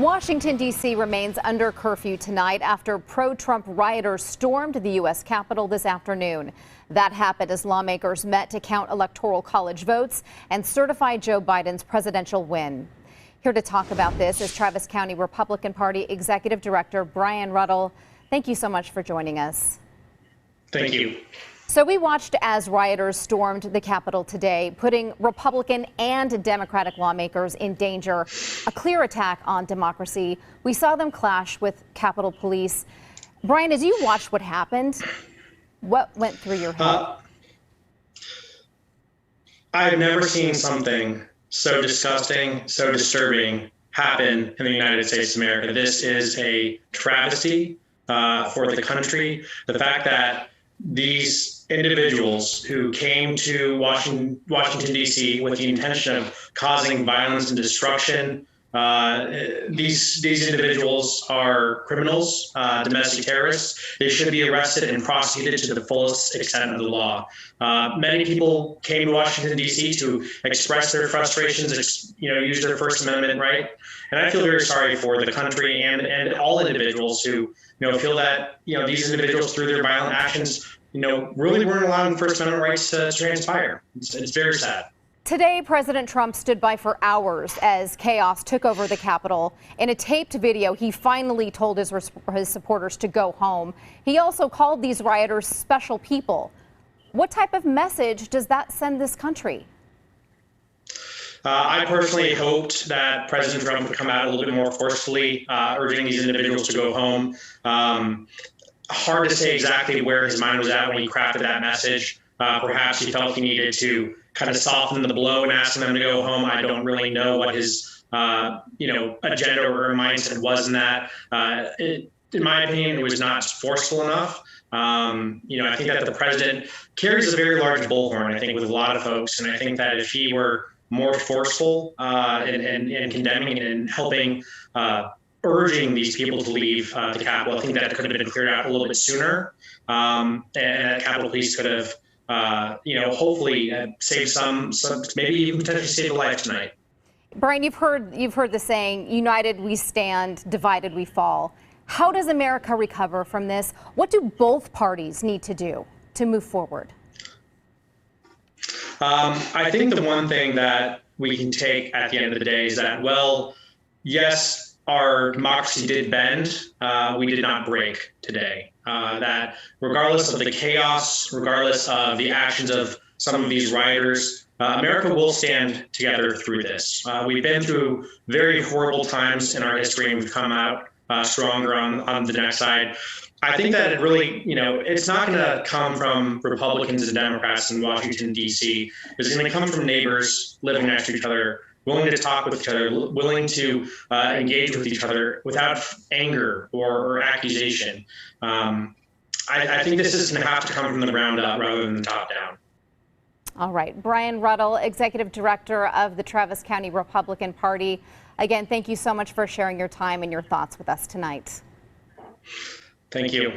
Washington, D.C. remains under curfew tonight after pro-Trump rioters stormed the U.S. Capitol this afternoon. That happened as lawmakers met to count Electoral College votes and certify Joe Biden's presidential win. Here to talk about this is Travis County Republican Party Executive Director Brian Ruddle. Thank you so much for joining us. Thank you. So we watched as rioters stormed the Capitol today, putting Republican and Democratic lawmakers in danger. A clear attack on democracy. We saw them clash with Capitol Police. Brian, as you watched what happened, what went through your head? I've never seen something so disgusting, so disturbing happen in the United States of America. This is a travesty for the country. The fact that these individuals who came to Washington, D.C. with the intention of causing violence and destruction, these individuals are criminals, domestic terrorists. They should be arrested and prosecuted to the fullest extent of the law. Many people came to Washington, D.C. to express their frustrations, use their First Amendment right. And I feel very sorry for the country and all individuals who feel that these individuals, through their violent actions, really weren't allowing First Amendment rights to transpire. It's very sad. Today, President Trump stood by for hours as chaos took over the Capitol. In a taped video, he finally told his supporters to go home. He also called these rioters special people. What type of message does that send this country? I personally hoped that President Trump would come out a little bit more forcefully, urging these individuals to go home. Hard to say exactly where his mind was at when he crafted that message. Perhaps he felt he needed to kind of soften the blow and asking them to go home. I don't really know what his agenda or mindset was in that. In my opinion, it was not forceful enough. I think that the president carries a very large bullhorn, I think, with a lot of folks. And I think that if he were more forceful in condemning and helping urging these people to leave the Capitol, I think that could have been cleared out a little bit sooner. And that Capitol Police could have, hopefully saved some, maybe even potentially saved a life tonight. Brian, you've heard the saying, united we stand, divided we fall. How does America recover from this? What do both parties need to do to move forward? I think the one thing that we can take at the end of the day is that, well, yes, our democracy did bend. We did not break today. That regardless of the chaos, regardless of the actions of some of these rioters, America will stand together through this. We've been through very horrible times in our history, and we've come out stronger on the next side. I think that it really, it's not going to come from Republicans and Democrats in Washington, D.C. It's going to come from neighbors living next to each other, willing to talk with each other, willing to engage with each other without anger or accusation. I think this is going to have to come from the ground up rather than the top down. All right. Brian Ruddle, Executive Director of the Travis County Republican Party. Again, thank you so much for sharing your time and your thoughts with us tonight. Thank you.